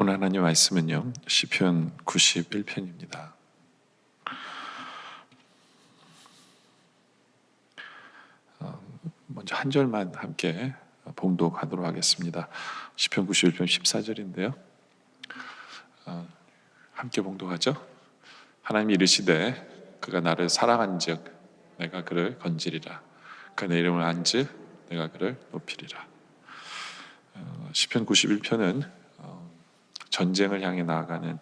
오늘 하나님 말씀은요, 시편 91편입니다. 먼저 한 절만 함께 봉독하도록 하겠습니다. 시편 91편 14절인데요. 함께 봉독하죠. 하나님이 이르시되 그가 나를 사랑한즉 내가 그를 건지리라. 그가 내 이름을 안즉 내가 그를 높이리라. 시편 91편은 전쟁을 향해 나아가는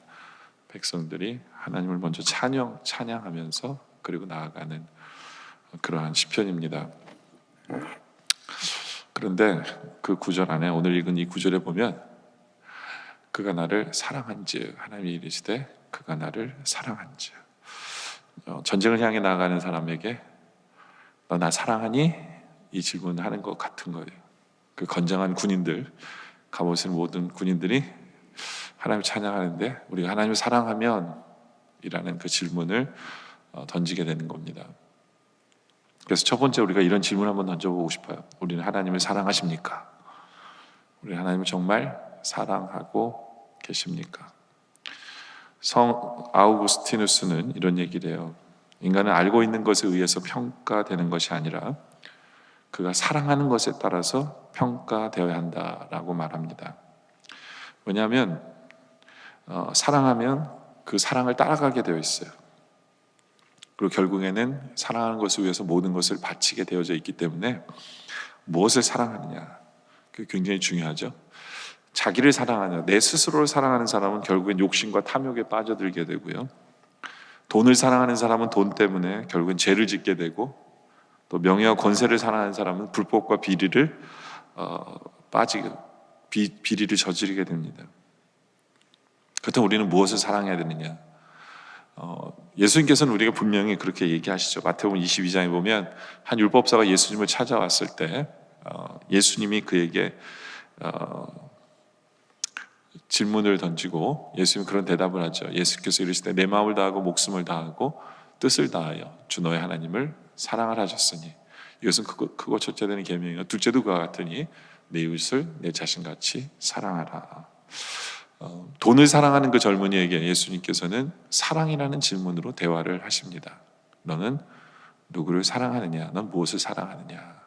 백성들이 하나님을 먼저 찬양하면서 그리고 나아가는 그러한 시편입니다. 그런데 그 구절 안에 오늘 읽은 이 구절에 보면 그가 나를 사랑한즉, 하나님이 이르시되 그가 나를 사랑한즉, 전쟁을 향해 나아가는 사람에게 너 나 사랑하니? 이 질문을 하는 것 같은 거예요. 그 건장한 군인들, 갑옷을 모든 군인들이 하나님을 찬양하는데 우리가 하나님을 사랑하면? 이라는 그 질문을 던지게 되는 겁니다. 그래서 첫 번째 우리가 이런 질문 한번 던져보고 싶어요. 우리는 하나님을 사랑하십니까? 우리는 하나님을 정말 사랑하고 계십니까? 성 아우구스티누스는 이런 얘기를 해요. 인간은 알고 있는 것에 의해서 평가되는 것이 아니라 그가 사랑하는 것에 따라서 평가되어야 한다라고 말합니다. 왜냐하면 사랑하면 그 사랑을 따라가게 되어 있어요. 그리고 결국에는 사랑하는 것을 위해서 모든 것을 바치게 되어져 있기 때문에 무엇을 사랑하느냐, 그게 굉장히 중요하죠. 자기를 사랑하냐, 내 스스로를 사랑하는 사람은 결국엔 욕심과 탐욕에 빠져들게 되고요. 돈을 사랑하는 사람은 돈 때문에 결국엔 죄를 짓게 되고, 또 명예와 권세를 사랑하는 사람은 불법과 비리를 비리를 저지르게 됩니다. 그렇다면 우리는 무엇을 사랑해야 되느냐? 예수님께서는 우리가 분명히 그렇게 얘기하시죠. 마태복음 22장에 보면 한 율법사가 예수님을 찾아왔을 때 예수님이 그에게 질문을 던지고 예수님 그런 대답을 하죠. 예수께서 이르시되 내 마음을 다하고 목숨을 다하고 뜻을 다하여 주 너의 하나님을 사랑을 하셨으니 이것은 크고 첫째 되는 계명이요 둘째도 그와 같으니 내 이웃을 내 자신같이 사랑하라. 돈을 사랑하는 그 젊은이에게 예수님께서는 사랑이라는 질문으로 대화를 하십니다. 너는 누구를 사랑하느냐? 넌 무엇을 사랑하느냐?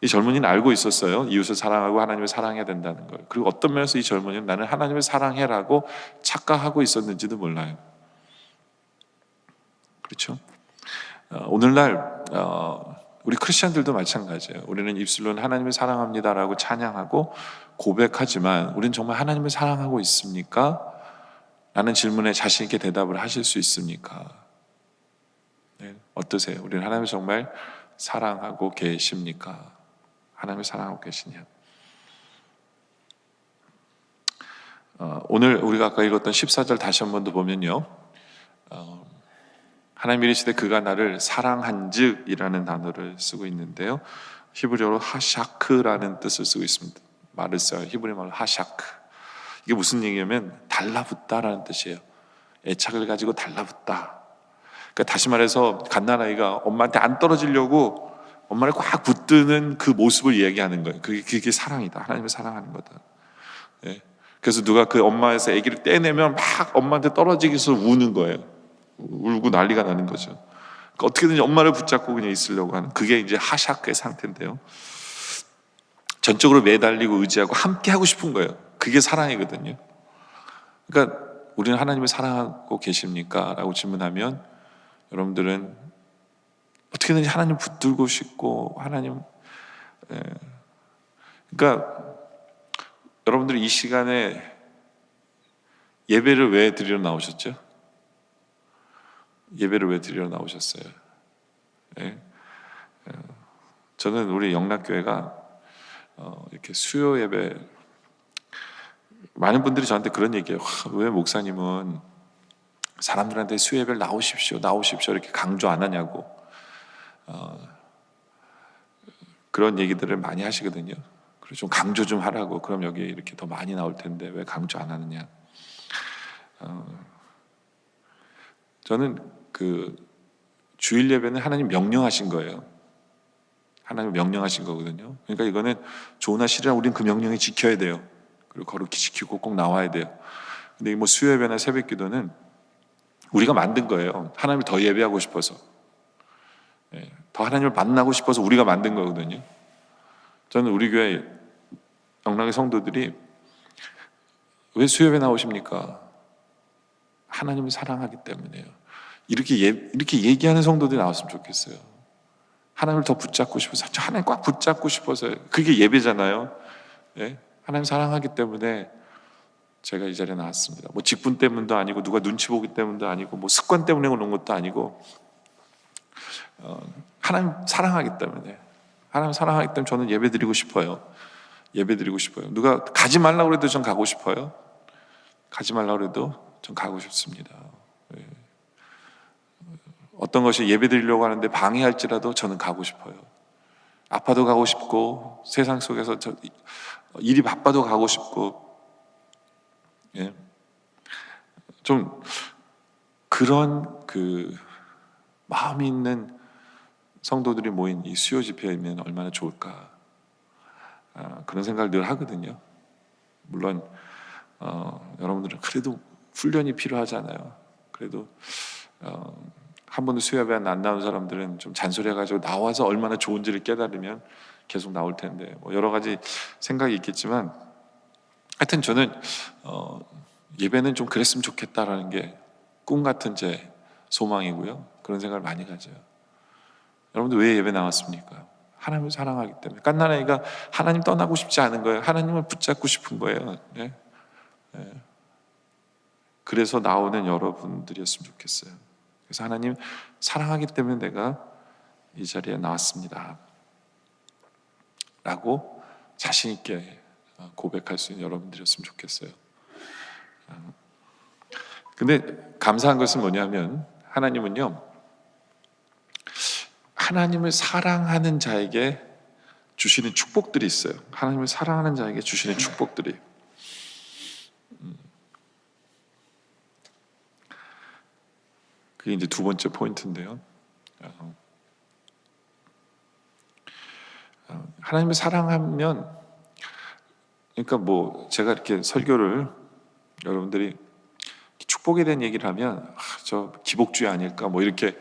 이 젊은이는 알고 있었어요. 이웃을 사랑하고 하나님을 사랑해야 된다는 걸. 그리고 어떤 면에서 이 젊은이는 나는 하나님을 사랑해라고 착각하고 있었는지도 몰라요. 그렇죠? 오늘날 우리 크리스천들도 마찬가지예요. 우리는 입술로는 하나님을 사랑합니다라고 찬양하고 고백하지만 우리는 정말 하나님을 사랑하고 있습니까? 라는 질문에 자신 있게 대답을 하실 수 있습니까? 네, 어떠세요? 우리는 하나님을 정말 사랑하고 계십니까? 하나님을 사랑하고 계시냐? 오늘 우리가 아까 읽었던 14절 다시 한 번 더 보면요, 하나님이 이르시되 그가 나를 사랑한즉 이라는 단어를 쓰고 있는데요, 히브리어로 하샤크라는 뜻을 쓰고 있습니다. 말을 써요. 히브리 말로 하샤크. 이게 무슨 얘기냐면 달라붙다라는 뜻이에요. 애착을 가지고 달라붙다. 그러니까 다시 말해서 갓난아이가 엄마한테 안 떨어지려고 엄마를 꽉 붙드는 그 모습을 이야기하는 거예요. 그게 사랑이다. 하나님을 사랑하는 거다. 네. 그래서 누가 그 엄마에서 아기를 떼내면 막 엄마한테 떨어지기 위해서 우는 거예요. 울고 난리가 나는 거죠. 그러니까 어떻게든지 엄마를 붙잡고 그냥 있으려고 하는, 그게 이제 하샤크의 상태인데요, 전적으로 매달리고 의지하고 함께 하고 싶은 거예요. 그게 사랑이거든요. 그러니까 우리는 하나님을 사랑하고 계십니까? 라고 질문하면 여러분들은 어떻게든지 하나님 붙들고 싶고 하나님, 그러니까 여러분들이 이 시간에 예배를 왜 드리러 나오셨죠? 예배를 왜 드리러 나오셨어요? 네. 저는 우리 영락교회가 이렇게 수요 예배, 많은 분들이 저한테 그런 얘기해요. 왜 목사님은 사람들한테 수요 예배를 나오십시오 이렇게 강조 안 하냐고, 그런 얘기들을 많이 하시거든요. 그래서 좀 강조 좀 하라고, 그럼 여기 이렇게 더 많이 나올 텐데 왜 강조 안 하느냐. 저는 그 주일 예배는 하나님 명령하신 거예요. 하나님 명령하신 거거든요. 그러니까 이거는 좋으나 싫으나 우리는 그 명령을 지켜야 돼요. 그리고 거룩히 지키고 꼭 나와야 돼요. 근데 뭐 수요예배나 새벽기도는 우리가 만든 거예요. 하나님을 더 예배하고 싶어서, 더 하나님을 만나고 싶어서 우리가 만든 거거든요. 저는 우리 교회 영락의 성도들이 왜 수요예배 나오십니까? 하나님을 사랑하기 때문에요. 이렇게 얘기하는 성도들이 나왔으면 좋겠어요. 하나님을 더 붙잡고 싶어서, 하나님 꽉 붙잡고 싶어서. 그게 예배잖아요. 예? 하나님 사랑하기 때문에 제가 이 자리에 나왔습니다. 뭐 직분 때문도 아니고, 누가 눈치 보기 때문도 아니고, 뭐 습관 때문에 오는 것도 아니고, 하나님 사랑하기 때문에. 하나님 사랑하기 때문에 저는 예배드리고 싶어요. 예배드리고 싶어요. 누가 가지 말라고 해도 전 가고 싶어요. 가지 말라고 해도 전 가고 싶습니다. 예. 어떤 것이 예배드리려고 하는데 방해할지라도 저는 가고 싶어요. 아파도 가고 싶고, 세상 속에서 일이 바빠도 가고 싶고, 예. 좀 그런 마음이 있는 성도들이 모인 이 수요 집회이면 얼마나 좋을까, 그런 생각을 늘 하거든요. 물론 여러분들은 그래도 훈련이 필요하잖아요. 그래도 한 번도 수요예배 안 나온 사람들은 좀 잔소리해가지고 나와서 얼마나 좋은지를 깨달으면 계속 나올 텐데, 뭐 여러 가지 생각이 있겠지만, 하여튼 저는 예배는 좀 그랬으면 좋겠다라는 게 꿈 같은 제 소망이고요. 그런 생각을 많이 가져요. 여러분들 왜 예배 나왔습니까? 하나님을 사랑하기 때문에. 갓난아이가 하나님 떠나고 싶지 않은 거예요. 하나님을 붙잡고 싶은 거예요. 네? 네. 그래서 나오는 여러분들이었으면 좋겠어요. 그래서 하나님 사랑하기 때문에 내가 이 자리에 나왔습니다 라고 자신 있게 고백할 수 있는 여러분들이었으면 좋겠어요. 근데 감사한 것은 뭐냐면, 하나님은요, 하나님을 사랑하는 자에게 주시는 축복들이 있어요. 하나님을 사랑하는 자에게 주시는 축복들이. 그게 이제 두 번째 포인트인데요. 하나님을 사랑하면, 그러니까 뭐 제가 이렇게 설교를, 여러분들이 축복에 대한 얘기를 하면 저 기복주의 아닐까 뭐 이렇게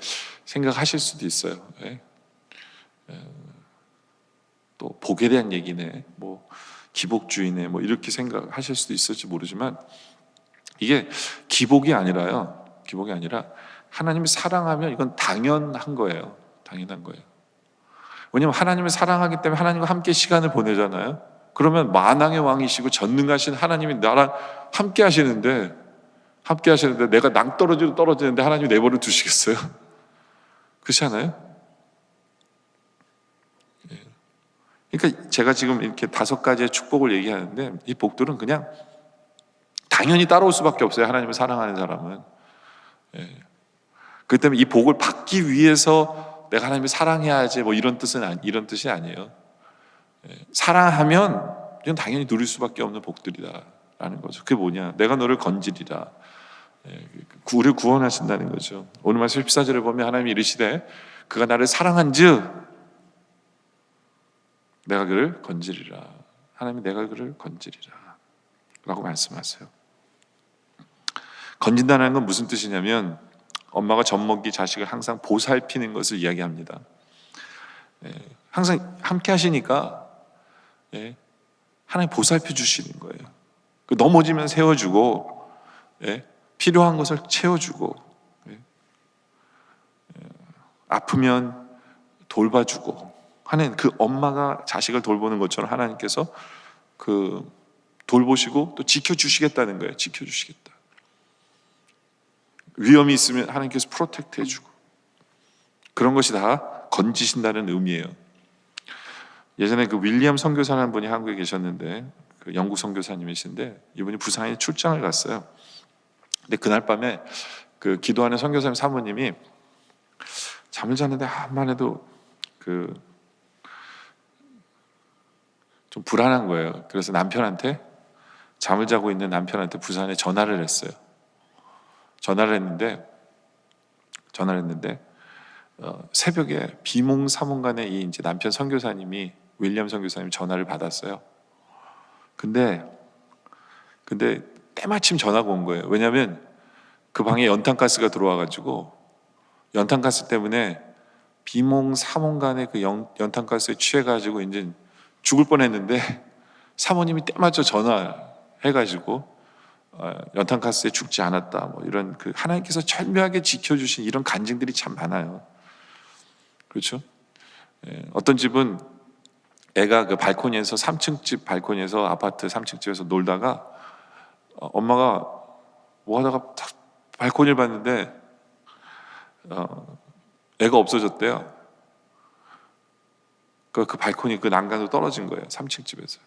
생각하실 수도 있어요. 예? 또 복에 대한 얘기네, 뭐 기복주의네, 뭐 이렇게 생각하실 수도 있을지 모르지만, 이게 기복이 아니라요. 기복이 아니라 하나님을 사랑하면 이건 당연한 거예요. 당연한 거예요. 왜냐하면 하나님을 사랑하기 때문에 하나님과 함께 시간을 보내잖아요. 그러면 만왕의 왕이시고 전능하신 하나님이 나랑 함께 하시는데 내가 낭떠러지로 떨어지는데 하나님이 내버려 두시겠어요? 그렇지 않아요? 그러니까 제가 지금 이렇게 5가지의 축복을 얘기하는데, 이 복들은 그냥 당연히 따라올 수밖에 없어요. 하나님을 사랑하는 사람은. 그렇기 때문에 이 복을 받기 위해서 내가 하나님을 사랑해야지 뭐 이런 뜻이 아니에요. 사랑하면 이건 당연히 누릴 수밖에 없는 복들이다라는 거죠. 그게 뭐냐? 내가 너를 건지리라. 우리를 구원하신다는 거죠. 오늘 말씀 14절을 보면 하나님이 이르시되 그가 나를 사랑한즉 내가 그를 건지리라. 하나님이 내가 그를 건지리라 라고 말씀하세요. 건진다는 건 무슨 뜻이냐면, 엄마가 젖먹이 자식을 항상 보살피는 것을 이야기합니다. 항상 함께 하시니까 하나님 보살펴 주시는 거예요. 넘어지면 세워주고, 필요한 것을 채워주고, 아프면 돌봐주고 하는, 그 엄마가 자식을 돌보는 것처럼 하나님께서 돌보시고 또 지켜주시겠다는 거예요. 지켜주시겠다. 위험이 있으면 하나님께서 프로텍트 해주고, 그런 것이 다 건지신다는 의미예요. 예전에 윌리엄 선교사라는 분이 한국에 계셨는데, 영국 선교사님이신데, 이분이 부산에 출장을 갔어요. 근데 그날 밤에 기도하는 선교사님 사모님이 잠을 자는데 한만 해도 좀 불안한 거예요. 그래서 잠을 자고 있는 남편한테 부산에 전화를 했어요. 전화를 했는데 새벽에 비몽사몽간에 이제 남편 선교사님이, 윌리엄 선교사님 전화를 받았어요. 근데 근데 때마침 전화가 온 거예요. 왜냐하면 그 방에 연탄가스가 들어와가지고 연탄가스 때문에 비몽사몽간에 그 연탄가스에 취해가지고 이제 죽을 뻔했는데 사모님이 때마쳐 전화해가지고 연탄가스에 죽지 않았다. 뭐 이런 그 하나님께서 철저하게 지켜주신 이런 간증들이 참 많아요. 그렇죠? 어떤 집은 애가 그 발코니에서 3층 집 발코니에서 아파트 3층 집에서 놀다가 엄마가 뭐 하다가 발코니를 봤는데 애가 없어졌대요. 그 발코니 그 난간으로 떨어진 거예요. 3층 집에서.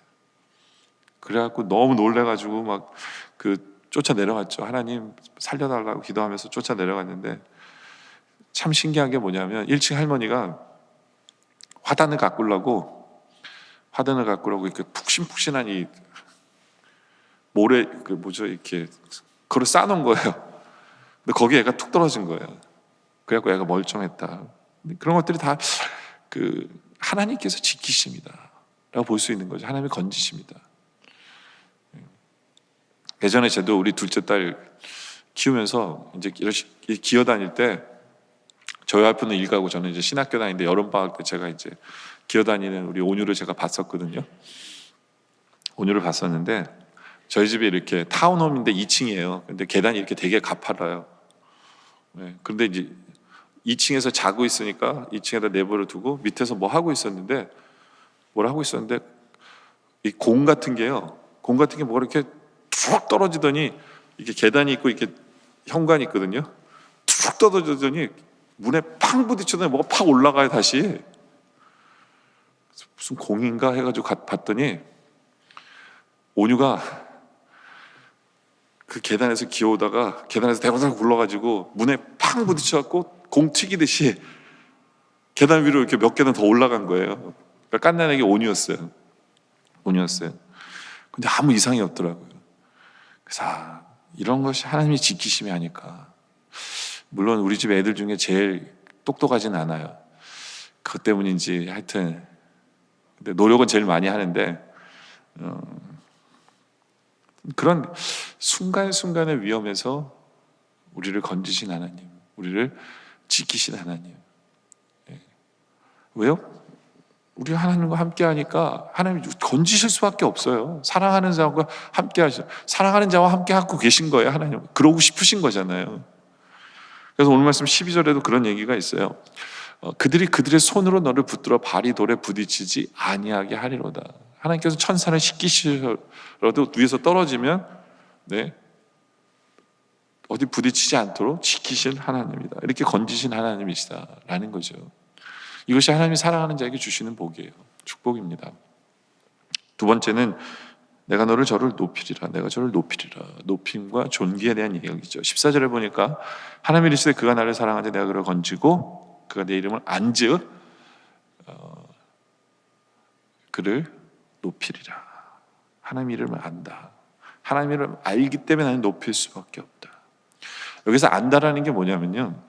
그래갖고 너무 놀래가지고 막 그 쫓아 내려갔죠. 하나님 살려달라고 기도하면서 쫓아 내려갔는데 참 신기한 게 뭐냐면 1층 할머니가 화단을 가꾸려고 이렇게 푹신푹신한 이 모래 그 뭐죠 이렇게 그걸 쌓아놓은 거예요. 근데 거기에 애가 툭 떨어진 거예요. 그래갖고 애가 멀쩡했다. 그런 것들이 다 그 하나님께서 지키십니다라고 볼 수 있는 거죠. 하나님이 건지십니다. 예전에 저도 우리 둘째 딸 키우면서 이제 이렇게 기어 다닐 때 저희 와이프는 일 가고 저는 이제 신학교 다니는데 여름 방학 때 제가 이제 기어 다니는 우리 온유를 제가 봤었거든요. 온유를 봤었는데 저희 집이 이렇게 타운홈인데 2층이에요. 근데 계단이 이렇게 되게 가파라요. 그런데 이제 2층에서 자고 있으니까 2층에다 내버려 두고 밑에서 뭐 하고 있었는데 이 공 같은 게 뭐가 이렇게 툭 떨어지더니 이게 계단이 있고 이렇게 현관이 있거든요. 툭 떨어지더니 문에 팡 부딪히더니 뭐가 팍 올라가요 다시. 무슨 공인가 해가지고 봤더니 온유가 그 계단에서 기어오다가 계단에서 대바닥 굴러가지고 문에 팡 부딪혀갖고 공 튀기듯이 계단 위로 이렇게 몇 계단 더 올라간 거예요. 그러니까 깐난에게 온유였어요. 근데 아무 이상이 없더라고요. 그래서 이런 것이 하나님이 지키심이 아닐까. 물론 우리 집 애들 중에 제일 똑똑하진 않아요. 그것 때문인지 하여튼 근데 노력은 제일 많이 하는데 그런 순간순간의 위험에서 우리를 건지신 하나님, 우리를 지키신 하나님. 왜요? 우리 하나님과 함께 하니까 하나님이 건지실 수밖에 없어요. 사랑하는 자와 함께 하셔. 사랑하는 자와 함께 하고 계신 거예요. 하나님. 그러고 싶으신 거잖아요. 그래서 오늘 말씀 12절에도 그런 얘기가 있어요. 그들이 그들의 손으로 너를 붙들어 발이 돌에 부딪히지 아니하게 하리로다. 하나님께서 천사를 시키시더라도 위에서 떨어지면 어디 부딪히지 않도록 지키신 하나님이다. 이렇게 건지신 하나님이시다라는 거죠. 이것이 하나님이 사랑하는 자에게 주시는 복이에요. 축복입니다. 두 번째는 내가 너를 저를 높이리라. 내가 저를 높이리라. 높임과 존귀에 대한 이야기죠. 14절에 보니까 하나님이 이르시되 그가 나를 사랑하되 내가 그를 건지고 그가 내 이름을 안즉 그를 높이리라. 하나님 이름을 안다. 하나님 이름을 알기 때문에 나는 높일 수밖에 없다. 여기서 안다라는 게 뭐냐면요,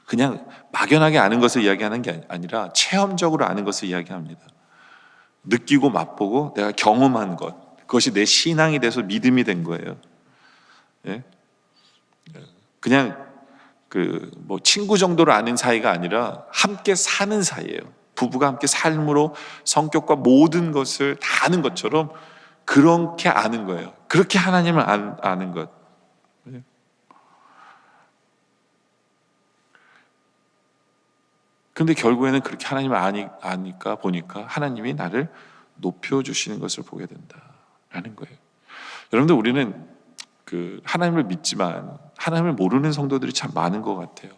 그냥 막연하게 아는 것을 이야기하는 게 아니라 체험적으로 아는 것을 이야기합니다. 느끼고 맛보고 내가 경험한 것, 그것이 내 신앙이 돼서 믿음이 된 거예요. 그냥 뭐 친구 정도로 아는 사이가 아니라 함께 사는 사이예요. 부부가 함께 삶으로 성격과 모든 것을 다 아는 것처럼 그렇게 아는 거예요. 그렇게 하나님을 아는 것. 그런데 결국에는 그렇게 하나님을 아니까 보니까 하나님이 나를 높여주시는 것을 보게 된다라는 거예요. 여러분들, 우리는 하나님을 믿지만 하나님을 모르는 성도들이 참 많은 것 같아요.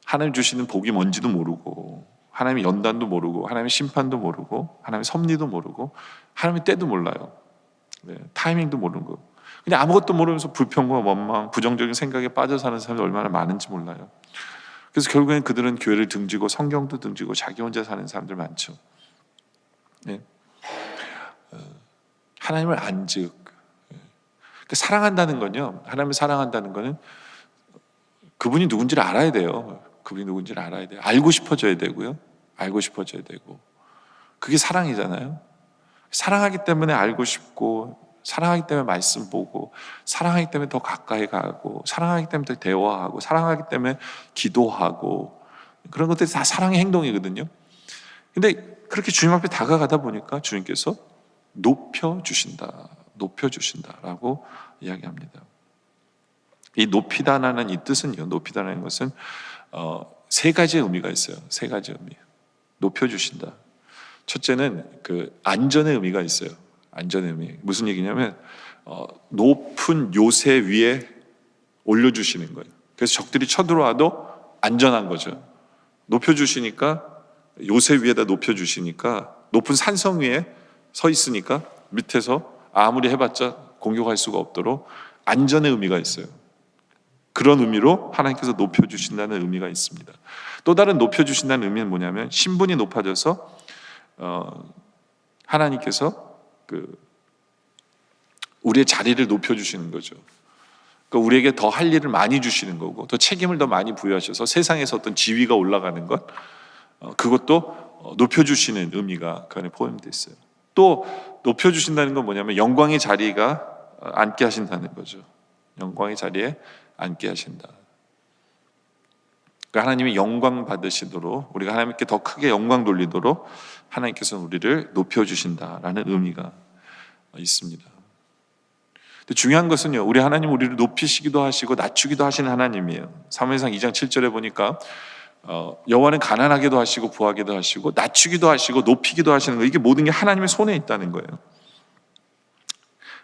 하나님 주시는 복이 뭔지도 모르고, 하나님의 연단도 모르고, 하나님의 심판도 모르고, 하나님의 섭리도 모르고, 하나님의 때도 몰라요. 타이밍도 모르는 거. 그냥 아무것도 모르면서 불평과 원망, 부정적인 생각에 빠져 사는 사람이 얼마나 많은지 몰라요. 그래서 결국엔 그들은 교회를 등지고 성경도 등지고 자기 혼자 사는 사람들 많죠. 하나님을 안즉, 사랑한다는 건요, 하나님을 사랑한다는 거는 그분이 누군지를 알아야 돼요. 그분이 누군지를 알아야 돼요. 알고 싶어져야 되고요. 알고 싶어져야 되고. 그게 사랑이잖아요. 사랑하기 때문에 알고 싶고 사랑하기 때문에 말씀 보고, 사랑하기 때문에 더 가까이 가고, 사랑하기 때문에 더 대화하고, 사랑하기 때문에 기도하고, 그런 것들이 다 사랑의 행동이거든요. 근데 그렇게 주님 앞에 다가가다 보니까 주님께서 높여주신다라고 이야기합니다. 이 높이다라는 이 뜻은요, 높이다라는 것은 세 가지의 의미가 있어요. 세 가지 의미. 높여주신다. 첫째는 그 안전의 의미가 있어요. 안전의 의미. 무슨 얘기냐면 높은 요새 위에 올려주시는 거예요. 그래서 적들이 쳐들어와도 안전한 거죠. 높여주시니까, 요새 위에다 높여주시니까, 높은 산성 위에 서 있으니까 밑에서 아무리 해봤자 공격할 수가 없도록 안전의 의미가 있어요. 그런 의미로 하나님께서 높여주신다는 의미가 있습니다. 또 다른 높여주신다는 의미는 뭐냐면, 신분이 높아져서 하나님께서 우리의 자리를 높여주시는 거죠. 그러니까 우리에게 더 할 일을 많이 주시는 거고, 또 책임을 더 많이 부여하셔서 세상에서 어떤 지위가 올라가는 것, 그것도 높여주시는 의미가 그 안에 포함되어 있어요. 또 높여주신다는 건 뭐냐면 영광의 자리가 앉게 하신다는 거죠. 영광의 자리에 앉게 하신다. 그러니까 하나님이 영광 받으시도록, 우리가 하나님께 더 크게 영광 돌리도록 하나님께서는 우리를 높여주신다라는 의미가 있습니다. 근데 중요한 것은요, 우리 하나님 우리를 높이시기도 하시고 낮추기도 하시는 하나님이에요. 사무엘상 2장 7절에 보니까 여호와는 가난하게도 하시고 부하게도 하시고 낮추기도 하시고 높이기도 하시는 거예요. 이게 모든 게 하나님의 손에 있다는 거예요.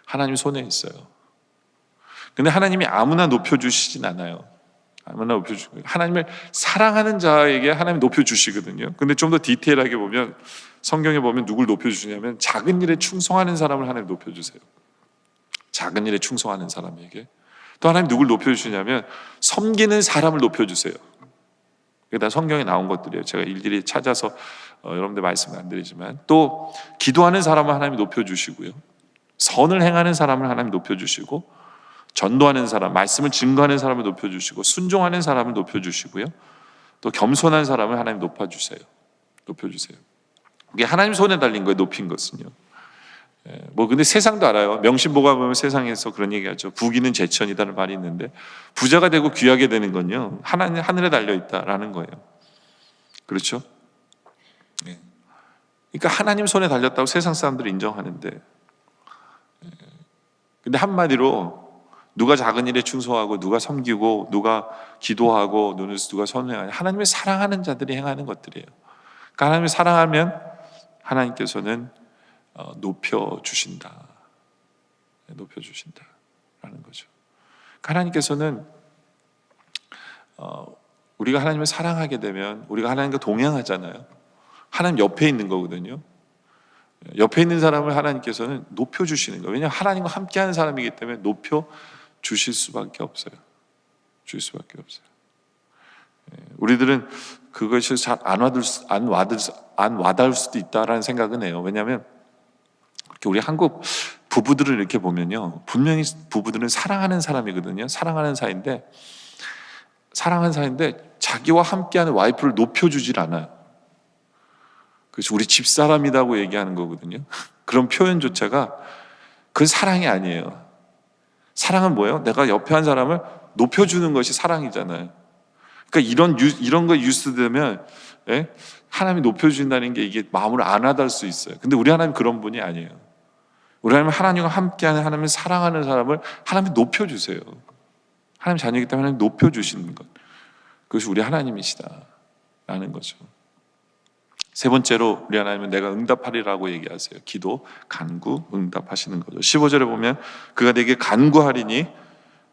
하나님 손에 있어요. 근데 하나님이 아무나 높여주시진 않아요. 아무나 높여주고, 하나님을 사랑하는 자에게 하나님이 높여주시거든요. 근데 좀 더 디테일하게 보면, 성경에 보면 누굴 높여주시냐면 작은 일에 충성하는 사람을 하나님 높여주세요. 작은 일에 충성하는 사람에게. 또 하나님 누굴 높여주시냐면 섬기는 사람을 높여주세요. 이게 다 성경에 나온 것들이에요. 제가 일일이 찾아서 여러분들 말씀을 안 드리지만, 또 기도하는 사람을 하나님이 높여주시고요, 선을 행하는 사람을 하나님이 높여주시고, 전도하는 사람, 말씀을 증거하는 사람을 높여주시고, 순종하는 사람을 높여주시고요, 또 겸손한 사람을 하나님 높여주세요. 이게 하나님 손에 달린 거예요. 높인 것은요. 근데 세상도 알아요. 명심보가 보면 세상에서 그런 얘기하죠. 부귀는 제천이다는 말이 있는데, 부자가 되고 귀하게 되는 건요, 하나님 하늘에 달려 있다라는 거예요. 그렇죠? 그러니까 하나님 손에 달렸다고 세상 사람들이 인정하는데, 근데 한마디로 누가 작은 일에 충성하고, 누가 섬기고, 누가 기도하고, 누가 선행하냐, 하나님을 사랑하는 자들이 행하는 것들이에요. 그러니까 하나님을 사랑하면 하나님께서는 높여주신다라는 거죠. 그러니까 하나님께서는 우리가 하나님을 사랑하게 되면 우리가 하나님과 동행하잖아요. 하나님 옆에 있는 거거든요. 옆에 있는 사람을 하나님께서는 높여주시는 거예요. 왜냐하면 하나님과 함께하는 사람이기 때문에 높여주실 수밖에 없어요. 우리들은 그것이 잘 안 와닿을 수도 있다라는 생각은 해요. 왜냐하면 우리 한국 부부들을 이렇게 보면요, 분명히 부부들은 사랑하는 사람이거든요. 사랑하는 사이인데 자기와 함께하는 와이프를 높여주질 않아요. 그래서 우리 집사람이라고 얘기하는 거거든요. 그런 표현조차가 그건 사랑이 아니에요. 사랑은 뭐예요? 내가 옆에 한 사람을 높여주는 것이 사랑이잖아요. 그러니까 이런 거 유스되면 하나님이 높여주신다는 게 이게 마음을 안 와닿을 수 있어요. 근데 우리 하나님 그런 분이 아니에요. 우리 하나님은 하나님과 함께하는, 하나님을 사랑하는 사람을 하나님이 높여주세요. 하나님 자녀이기 때문에 하나님 높여주시는 것, 그것이 우리 하나님이시다라는 거죠. 세 번째로 우리 하나님은 내가 응답하리라고 얘기하세요. 기도, 간구, 응답하시는 거죠. 15절에 보면 그가 내게 간구하리니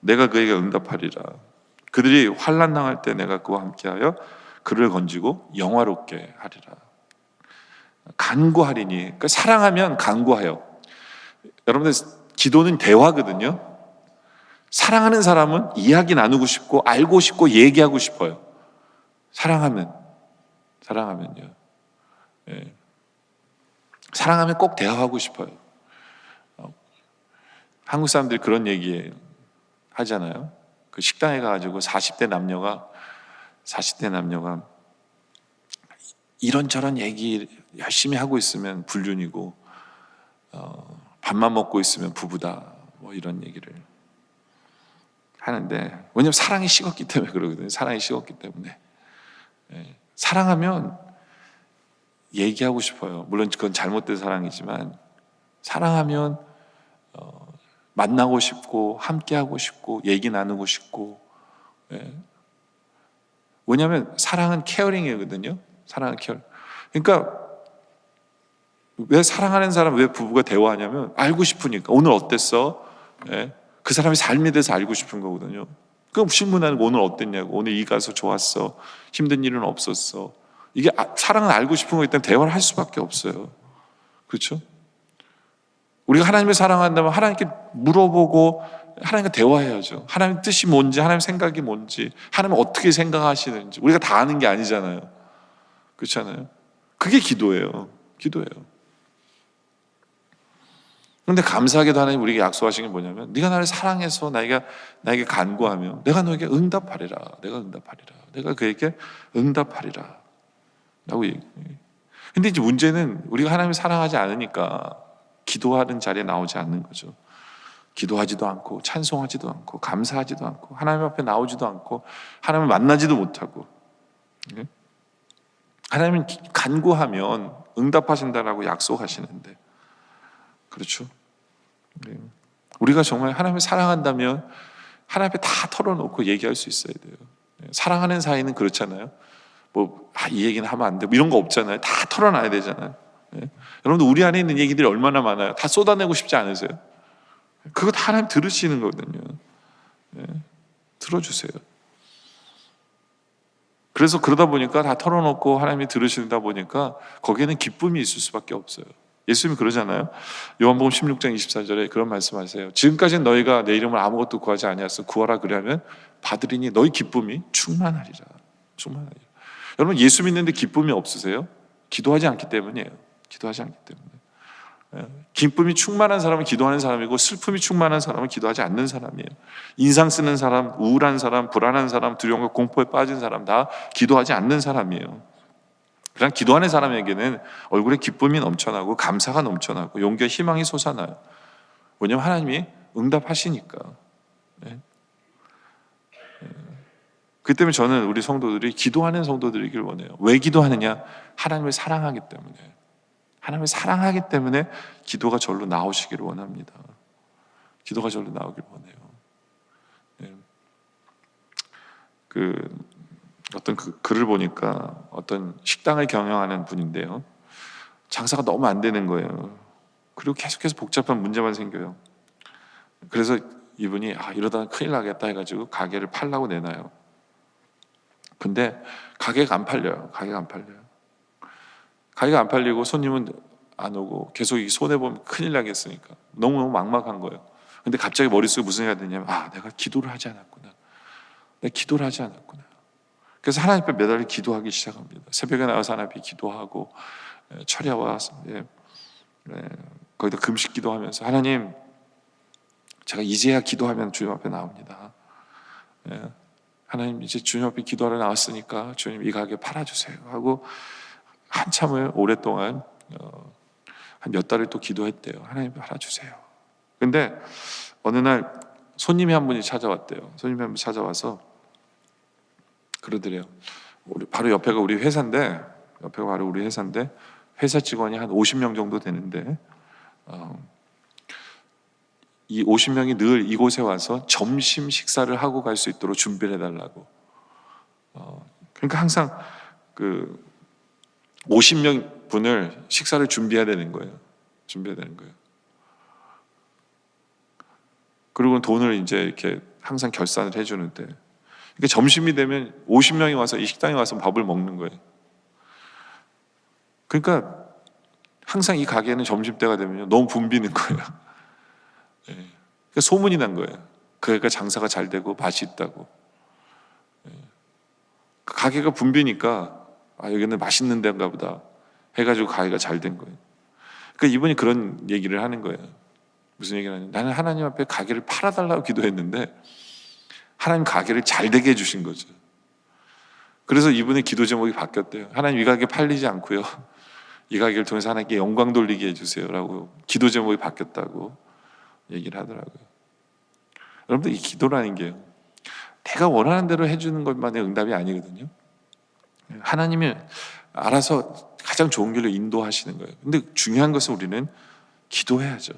내가 그에게 응답하리라. 그들이 환난 당할 때 내가 그와 함께하여 그를 건지고 영화롭게 하리라. 간구하리니, 그러니까 사랑하면 간구해요. 여러분들, 기도는 대화거든요. 사랑하는 사람은 이야기 나누고 싶고 알고 싶고 얘기하고 싶어요. 사랑하면요. 사랑하면 꼭 대화하고 싶어요. 한국 사람들이 그런 얘기 하잖아요. 그 식당에 가가지고 40대 남녀가 이런저런 얘기 열심히 하고 있으면 불륜이고, 밥만 먹고 있으면 부부다, 뭐 이런 얘기를 하는데, 왜냐하면 사랑이 식었기 때문에 그러거든요. 사랑이 식었기 때문에. 사랑하면 얘기하고 싶어요. 물론 그건 잘못된 사랑이지만, 사랑하면 만나고 싶고 함께하고 싶고 얘기 나누고 싶고. 왜냐하면 사랑은 케어링이거든요. 사랑은 케어링. 그러니까 왜 사랑하는 사람, 왜 부부가 대화하냐면 알고 싶으니까. 오늘 어땠어? 그 사람의 삶에 대해서 알고 싶은 거거든요. 그럼 신문하는 거 오늘 어땠냐고, 오늘 이 가서 좋았어, 힘든 일은 없었어. 이게 사랑은 알고 싶은 거기 때문에 대화를 할 수밖에 없어요. 그렇죠? 우리가 하나님을 사랑한다면 하나님께 물어보고 하나님과 대화해야죠. 하나님 뜻이 뭔지, 하나님 생각이 뭔지, 하나님 어떻게 생각하시는지 우리가 다 아는 게 아니잖아요. 그렇잖아요. 그게 기도예요. 기도예요. 그런데 감사하게도 하나님 우리에게 약속하신 게 뭐냐면, 네가 나를 사랑해서 나에게 간구하며 내가 너에게 응답하리라. 내가 응답하리라. 내가 그에게 응답하리라 라고 얘기해요. 근데 이제 문제는 우리가 하나님을 사랑하지 않으니까 기도하는 자리에 나오지 않는 거죠. 기도하지도 않고 찬송하지도 않고 감사하지도 않고 하나님 앞에 나오지도 않고 하나님을 만나지도 못하고. 하나님은 간구하면 응답하신다라고 약속하시는데, 그렇죠? 우리가 정말 하나님을 사랑한다면 하나님 앞에 다 털어놓고 얘기할 수 있어야 돼요. 사랑하는 사이는 그렇잖아요. 이 얘기는 하면 안 돼, 이런 거 없잖아요. 다 털어놔야 되잖아요. 여러분들 우리 안에 있는 얘기들이 얼마나 많아요. 다 쏟아내고 싶지 않으세요? 그거 다 하나님 들으시는 거거든요. 들어주세요. 그래서 그러다 보니까 다 털어놓고 하나님이 들으시다 보니까 거기에는 기쁨이 있을 수밖에 없어요. 예수님이 그러잖아요. 요한복음 16장 24절에 그런 말씀하세요. 지금까지는 너희가 내 이름을 아무것도 구하지 아니하였어. 구하라 그리하면 받으리니 너희 기쁨이 충만하리라. 충만하리라. 여러분, 예수 믿는데 기쁨이 없으세요? 기도하지 않기 때문이에요. 기도하지 않기 때문에. 기쁨이 충만한 사람은 기도하는 사람이고, 슬픔이 충만한 사람은 기도하지 않는 사람이에요. 인상 쓰는 사람, 우울한 사람, 불안한 사람, 두려움과 공포에 빠진 사람 다 기도하지 않는 사람이에요. 그냥 기도하는 사람에게는 얼굴에 기쁨이 넘쳐나고 감사가 넘쳐나고 용기와 희망이 솟아나요. 왜냐하면 하나님이 응답하시니까. 그 때문에 저는 우리 성도들이 기도하는 성도들이길 원해요. 왜 기도하느냐? 하나님을 사랑하기 때문에. 하나님을 사랑하기 때문에 기도가 절로 나오시기를 원합니다. 기도가 절로 나오길 원해요. 어떤 글을 보니까 어떤 식당을 경영하는 분인데요, 장사가 너무 안 되는 거예요. 그리고 계속해서 복잡한 문제만 생겨요. 그래서 이분이 이러다 큰일 나겠다 해가지고 가게를 팔라고 내놔요. 근데 가게가 안 팔려요. 가게가 안 팔리고 손님은 안 오고 계속 손해보면 큰일 나겠으니까 너무너무 막막한 거예요. 근데 갑자기 머릿속에 무슨 생각이 드냐면, 내가 기도를 하지 않았구나. 내가 기도를 하지 않았구나. 그래서 하나님 앞에 매달려 기도하기 시작합니다. 새벽에 나와서 하나님 앞에 기도하고, 철야와 거기다 금식 기도하면서, 하나님, 제가 이제야 기도하면 주님 앞에 나옵니다. 하나님, 이제 주님 앞에 기도하러 나왔으니까 주님 이 가게 팔아주세요 하고 한참을 오랫동안 한 몇 달을 또 기도했대요. 하나님 팔아주세요. 근데 어느 날 손님이 한 분이 찾아왔대요. 손님이 한 분 찾아와서 그러더래요. 바로 옆에가 우리 회사인데, 회사 직원이 한 50명 정도 되는데, 이 50명이 늘 이곳에 와서 점심 식사를 하고 갈 수 있도록 준비를 해달라고. 그러니까 항상 50명 분을 식사를 준비해야 되는 거예요. 그리고 돈을 이제 이렇게 항상 결산을 해주는데, 그러니까 점심이 되면 50명이 와서 이 식당에 와서 밥을 먹는 거예요. 그러니까 항상 이 가게는 점심때가 되면 너무 붐비는 거예요. 그러니까 소문이 난 거예요. 그러니까 장사가 잘 되고 맛이 있다고. 그 가게가 붐비니까 여기는 맛있는 데인가 보다 해가지고 가게가 잘 된 거예요. 그러니까 이분이 그런 얘기를 하는 거예요. 무슨 얘기를 하냐면, 나는 하나님 앞에 가게를 팔아달라고 기도했는데 하나님 가게를 잘 되게 해주신 거죠. 그래서 이분의 기도 제목이 바뀌었대요. 하나님, 이 가게 팔리지 않고요, 이 가게를 통해서 하나님께 영광 돌리게 해주세요라고 기도 제목이 바뀌었다고 얘기를 하더라고요. 여러분들, 이 기도라는 게요, 내가 원하는 대로 해주는 것만의 응답이 아니거든요. 하나님이 알아서 가장 좋은 길로 인도하시는 거예요. 근데 중요한 것은 우리는 기도해야죠.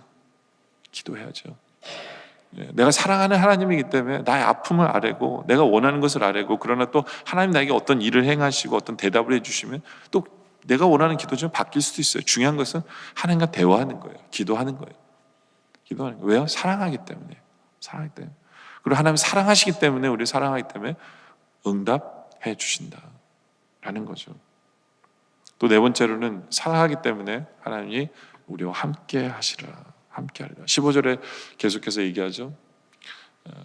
기도해야죠. 내가 사랑하는 하나님이기 때문에 나의 아픔을 아뢰고 내가 원하는 것을 아뢰고, 그러나 또 하나님 나에게 어떤 일을 행하시고 어떤 대답을 해주시면 또 내가 원하는 기도 좀 바뀔 수도 있어요. 중요한 것은 하나님과 대화하는 거예요. 기도하는 거예요. 기도하는 거예요. 왜요? 사랑하기 때문에. 사랑하기 때문에. 그리고 하나님 사랑하시기 때문에, 우리 사랑하기 때문에 응답해 주신다 라는 거죠. 또 네 번째로는 사랑하기 때문에 하나님이 우리와 함께 하시라, 함께 하리라. 15절에 계속해서 얘기하죠.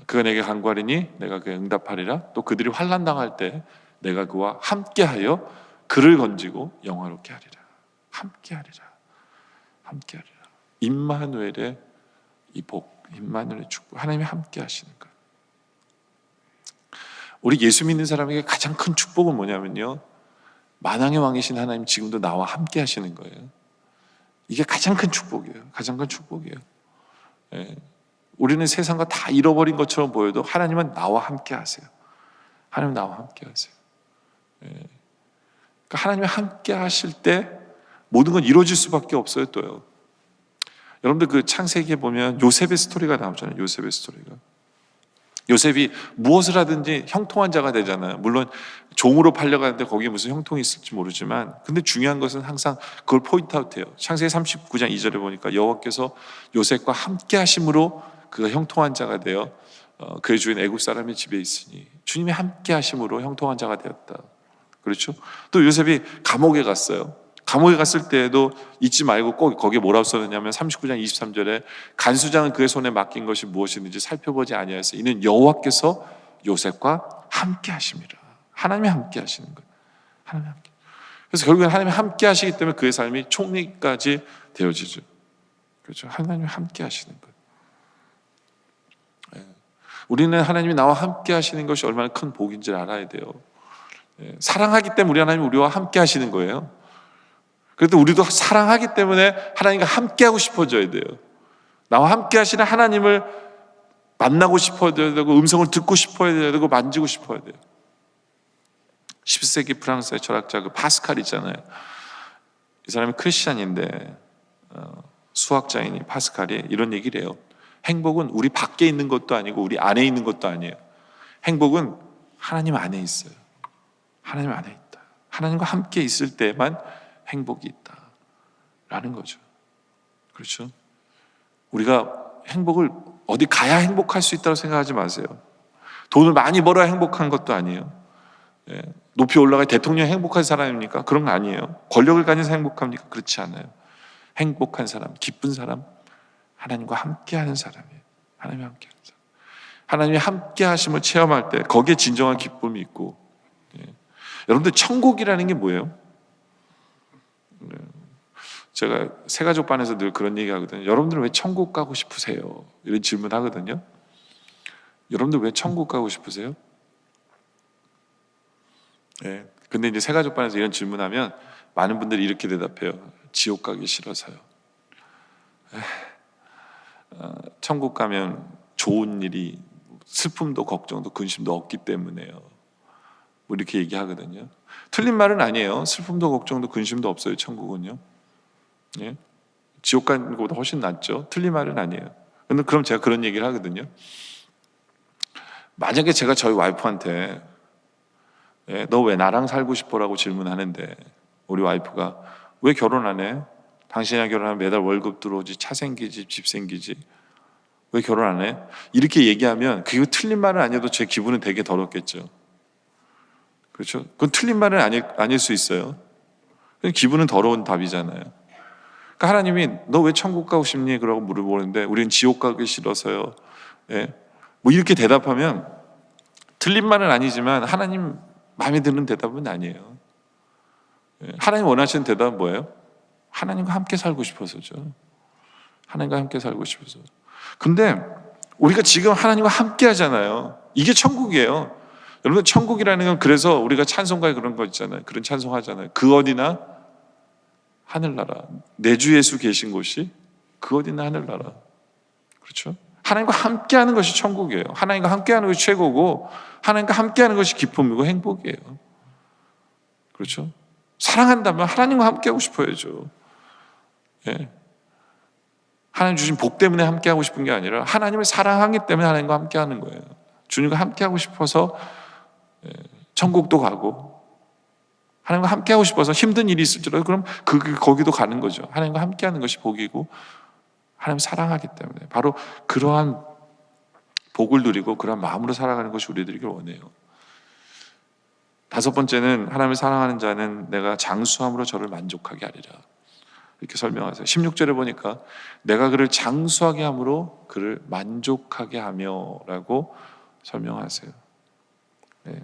그가 내게 간구하리니 내가 그에 응답하리라. 또 그들이 환난 당할 때 내가 그와 함께하여 그를 건지고 영화롭게 하리라. 함께하리라, 함께하리라. 임마누엘의 이 복, 임마누엘의 축복, 하나님이 함께하시는 것. 우리 예수 믿는 사람에게 가장 큰 축복은 뭐냐면요, 만왕의 왕이신 하나님 지금도 나와 함께 하시는 거예요. 이게 가장 큰 축복이에요. 가장 큰 축복이에요. 예. 우리는 세상과 다 잃어버린 것처럼 보여도 하나님은 나와 함께 하세요. 하나님 나와 함께 하세요. 예. 그러니까 하나님이 함께 하실 때 모든 건 이루어질 수밖에 없어요. 또요, 여러분들 그 창세기에 보면 요셉의 스토리가 나오잖아요. 요셉의 스토리가. 요셉이 무엇을 하든지 형통한 자가 되잖아요. 물론 종으로 팔려가는데 거기에 무슨 형통이 있을지 모르지만, 근데 중요한 것은 항상 그걸 포인트아웃해요. 창세기 39장 2절에 보니까 여호와께서 요셉과 함께 하심으로 그가 형통한 자가 되어 그의 주인 애굽 사람의 집에 있으니, 주님이 함께 하심으로 형통한 자가 되었다. 그렇죠? 또 요셉이 감옥에 갔어요. 감옥에 갔을 때에도 잊지 말고 꼭 거기에 뭐라고 써놨냐면 39장 23절에 간수장은 그의 손에 맡긴 것이 무엇이든지 살펴보지 아니하여서 이는 여호와께서 요셉과 함께 하심이라. 하나님이 함께 하시는 거예요. 하나님이 함께. 그래서 결국엔 하나님이 함께 하시기 때문에 그의 삶이 총리까지 되어지죠. 그렇죠? 하나님이 함께 하시는 거예요. 우리는 하나님이 나와 함께 하시는 것이 얼마나 큰 복인지를 알아야 돼요. 사랑하기 때문에 우리 하나님이 우리와 함께 하시는 거예요. 그래도 우리도 사랑하기 때문에 하나님과 함께하고 싶어져야 돼요. 나와 함께 하시는 하나님을 만나고 싶어야 되고, 음성을 듣고 싶어야 되고, 만지고 싶어야 돼요. 10세기 프랑스의 철학자 그 파스칼 있잖아요. 이 사람이 크리스찬인데 수학자이니 파스칼이 이런 얘기를 해요. 행복은 우리 밖에 있는 것도 아니고 우리 안에 있는 것도 아니에요. 행복은 하나님 안에 있어요. 하나님 안에 있다. 하나님과 함께 있을 때만 행복이 있다라는 거죠. 그렇죠? 우리가 행복을 어디 가야 행복할 수 있다고 생각하지 마세요. 돈을 많이 벌어야 행복한 것도 아니에요. 높이 올라가야 대통령이 행복한 사람입니까? 그런 거 아니에요. 권력을 가진 사람 행복합니까? 그렇지 않아요. 행복한 사람, 기쁜 사람, 하나님과 함께하는 사람이에요. 하나님과 함께하는 사람. 하나님이 함께하심을 체험할 때 거기에 진정한 기쁨이 있고. 여러분들, 천국이라는 게 뭐예요? 제가 새가족반에서 늘 그런 얘기 하거든요. 여러분들은 왜 천국 가고 싶으세요? 이런 질문 하거든요. 여러분들 왜 천국 가고 싶으세요? 근데 이제 새가족반에서 이런 질문하면 많은 분들이 이렇게 대답해요. 지옥 가기 싫어서요. 천국 가면 좋은 일이, 슬픔도 걱정도 근심도 없기 때문에요. 뭐 이렇게 얘기하거든요. 틀린 말은 아니에요. 슬픔도 걱정도 근심도 없어요. 천국은요. 지옥 가는 것보다 훨씬 낫죠. 틀린 말은 아니에요. 근데 그럼 제가 그런 얘기를 하거든요. 만약에 제가 저희 와이프한테 너 왜 나랑 살고 싶어라고 질문하는데 우리 와이프가 왜 결혼 안 해? 당신이랑 결혼하면 매달 월급 들어오지, 차 생기지, 집 생기지, 왜 결혼 안 해? 이렇게 얘기하면 그게 틀린 말은 아니어도 제 기분은 되게 더럽겠죠. 그렇죠? 그건 틀린 말은 아닐 수 있어요. 기분은 더러운 답이잖아요. 그러니까 하나님이 너 왜 천국 가고 싶니? 그러고 물어보는데 우리는 지옥 가기 싫어서요. 뭐 이렇게 대답하면 틀린 말은 아니지만 하나님 마음에 드는 대답은 아니에요. 하나님 원하시는 대답은 뭐예요? 하나님과 함께 살고 싶어서죠. 하나님과 함께 살고 싶어서. 근데 우리가 지금 하나님과 함께 하잖아요. 이게 천국이에요. 여러분, 천국이라는 건, 그래서 우리가 찬송가에 그런 거 있잖아요. 그런 찬송 하잖아요. 그 어디나 하늘나라. 내 주 예수 계신 곳이 그 어디나 하늘나라. 그렇죠? 하나님과 함께하는 것이 천국이에요. 하나님과 함께하는 것이 최고고, 하나님과 함께하는 것이 기쁨이고 행복이에요. 그렇죠? 사랑한다면 하나님과 함께하고 싶어야죠. 예. 하나님 주신 복 때문에 함께하고 싶은 게 아니라 하나님을 사랑하기 때문에 하나님과 함께하는 거예요. 주님과 함께하고 싶어서 천국도 가고, 하나님과 함께하고 싶어서 힘든 일이 있을지라도 그럼 거기도 가는 거죠. 하나님과 함께하는 것이 복이고, 하나님 사랑하기 때문에 바로 그러한 복을 누리고 그러한 마음으로 살아가는 것이 우리들에게 원해요. 다섯 번째는, 하나님을 사랑하는 자는 내가 장수함으로 저를 만족하게 하리라, 이렇게 설명하세요. 16절에 보니까 내가 그를 장수하게 함으로 그를 만족하게 하며 라고 설명하세요. 네.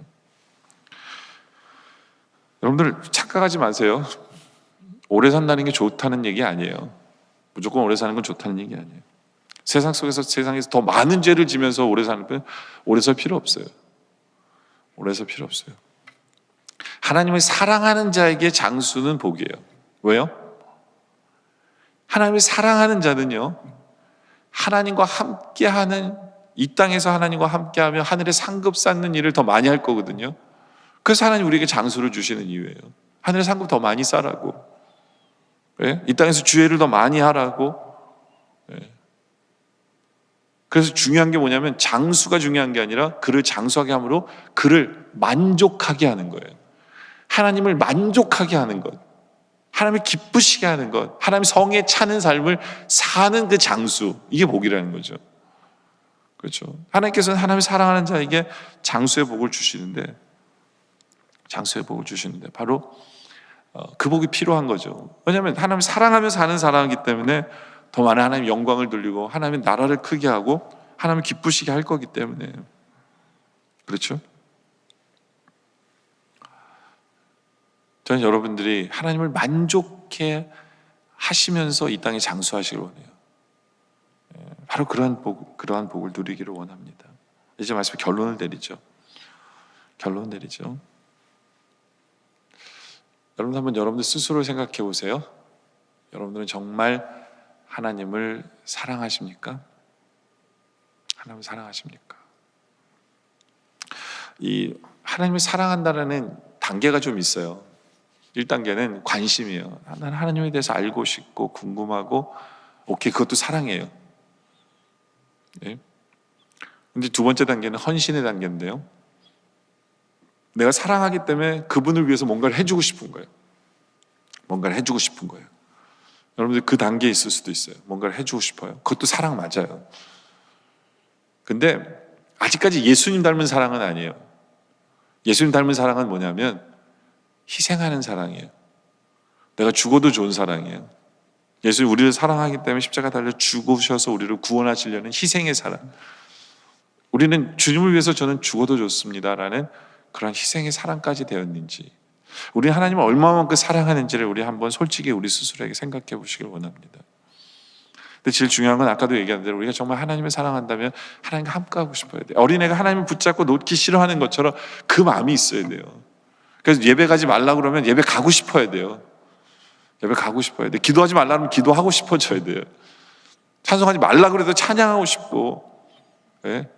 여러분들 착각하지 마세요. 오래 산다는 게 좋다는 얘기 아니에요. 무조건 오래 사는 건 좋다는 얘기 아니에요. 세상에서 더 많은 죄를 지면서 오래 사는 분, 오래 살 필요 없어요. 오래 살 필요 없어요. 하나님을 사랑하는 자에게 장수는 복이에요. 왜요? 하나님을 사랑하는 자는요, 하나님과 함께하는, 이 땅에서 하나님과 함께하며 하늘에 상급 쌓는 일을 더 많이 할 거거든요. 그래서 하나님 우리에게 장수를 주시는 이유예요. 하늘에 상급 더 많이 쌓으라고, 예? 이 땅에서 주애를 더 많이 하라고. 예. 그래서 중요한 게 뭐냐면, 장수가 중요한 게 아니라 그를 장수하게 함으로 그를 만족하게 하는 거예요. 하나님을 만족하게 하는 것, 하나님을 기쁘시게 하는 것, 하나님 성에 차는 삶을 사는 그 장수, 이게 복이라는 거죠. 그렇죠? 하나님께서는 하나님을 사랑하는 자에게 장수의 복을 주시는데, 바로 그 복이 필요한 거죠. 왜냐하면 하나님을 사랑하며 사는 사람이기 때문에 더 많은 하나님의 영광을 돌리고 하나님의 나라를 크게 하고 하나님을 기쁘시게 할 거기 때문에. 그렇죠? 저는 여러분들이 하나님을 만족해 하시면서 이 땅에 장수하시길 원해요. 바로 그러한 복을 누리기를 원합니다. 이제 말씀 결론을 내리죠. 여러분들 스스로 생각해 보세요. 여러분들은 정말 하나님을 사랑하십니까? 하나님을 사랑하십니까? 이 하나님을 사랑한다라는 단계가 좀 있어요. 1단계는 관심이에요. 나는 하나님에 대해서 알고 싶고 궁금하고, 오케이, 그것도 사랑이에요. 네. 근데 두 번째 단계는 헌신의 단계인데요, 내가 사랑하기 때문에 그분을 위해서 뭔가를 해주고 싶은 거예요. 여러분들 그 단계에 있을 수도 있어요. 뭔가를 해주고 싶어요. 그것도 사랑 맞아요. 근데 아직까지 예수님 닮은 사랑은 아니에요. 예수님 닮은 사랑은 뭐냐면 희생하는 사랑이에요. 내가 죽어도 좋은 사랑이에요. 예수님 우리를 사랑하기 때문에 십자가 달려 죽으셔서 우리를 구원하시려는 희생의 사랑. 우리는 주님을 위해서 저는 죽어도 좋습니다라는 그런 희생의 사랑까지 되었는지, 우리 하나님을 얼마만큼 사랑하는지를 우리 한번 솔직히 우리 스스로에게 생각해 보시길 원합니다. 근데 제일 중요한 건 아까도 얘기한 대로 우리가 정말 하나님을 사랑한다면 하나님과 함께하고 싶어야 돼요. 어린애가 하나님을 붙잡고 놓기 싫어하는 것처럼 그 마음이 있어야 돼요. 그래서 예배 가지 말라고 그러면 예배 가고 싶어야 돼요. 기도하지 말라 그러면 기도하고 싶어져야 돼요. 찬송하지 말라 그래도 찬양하고 싶고. 예?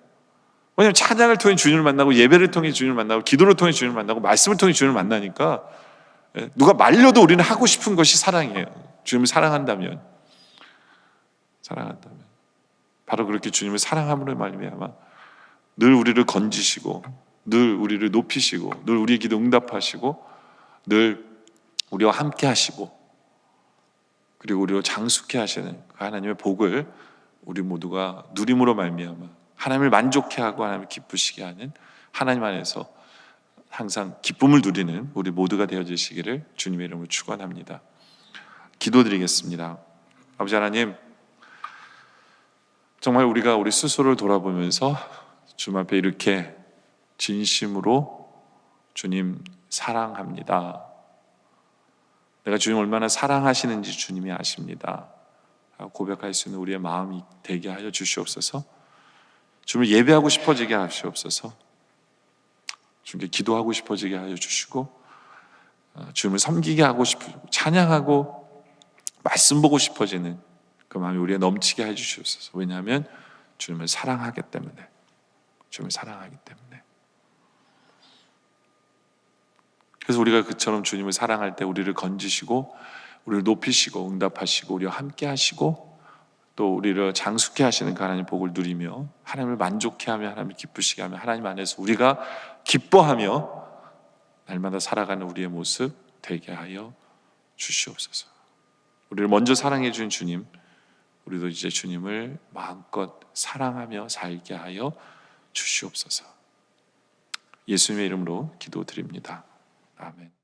왜냐하면 찬양을 통해 주님을 만나고, 예배를 통해 주님을 만나고, 기도를 통해 주님을 만나고, 말씀을 통해 주님을 만나니까, 누가 말려도 우리는 하고 싶은 것이 사랑이에요. 주님을 사랑한다면 바로 그렇게 주님을 사랑함으로 말미암아 늘 우리를 건지시고, 늘 우리를 높이시고, 늘 우리의 기도 응답하시고, 늘 우리와 함께 하시고, 그리고 우리를 장수케 하시는 그 하나님의 복을 우리 모두가 누림으로 말미암아 하나님을 만족해 하고 하나님을 기쁘시게 하는, 하나님 안에서 항상 기쁨을 누리는 우리 모두가 되어주시기를 주님의 이름으로 축원합니다. 기도드리겠습니다. 아버지 하나님, 정말 우리가 우리 스스로를 돌아보면서 주님 앞에 이렇게 진심으로 주님 사랑합니다, 내가 주님 얼마나 사랑하시는지 주님이 아십니다 고백할 수 있는 우리의 마음이 되게 하여 주시옵소서. 주님을 예배하고 싶어지게 하시옵소서. 주님께 기도하고 싶어지게 하여 주시고, 주님을 섬기게 하고 싶고 찬양하고 말씀 보고 싶어지는 그 마음이 우리에 넘치게 해주시옵소서. 왜냐하면 주님을 사랑하기 때문에, 주님을 사랑하기 때문에. 그래서 우리가 그처럼 주님을 사랑할 때 우리를 건지시고 우리를 높이시고 응답하시고 우리와 함께 하시고 또 우리를 장숙케 하시는 그 하나님 복을 누리며 하나님을 만족케 하며 하나님을 기쁘시게 하며 하나님 안에서 우리가 기뻐하며 날마다 살아가는 우리의 모습 되게 하여 주시옵소서. 우리를 먼저 사랑해 준 주님, 우리도 이제 주님을 마음껏 사랑하며 살게 하여 주시옵소서. 예수님의 이름으로 기도드립니다. 아멘.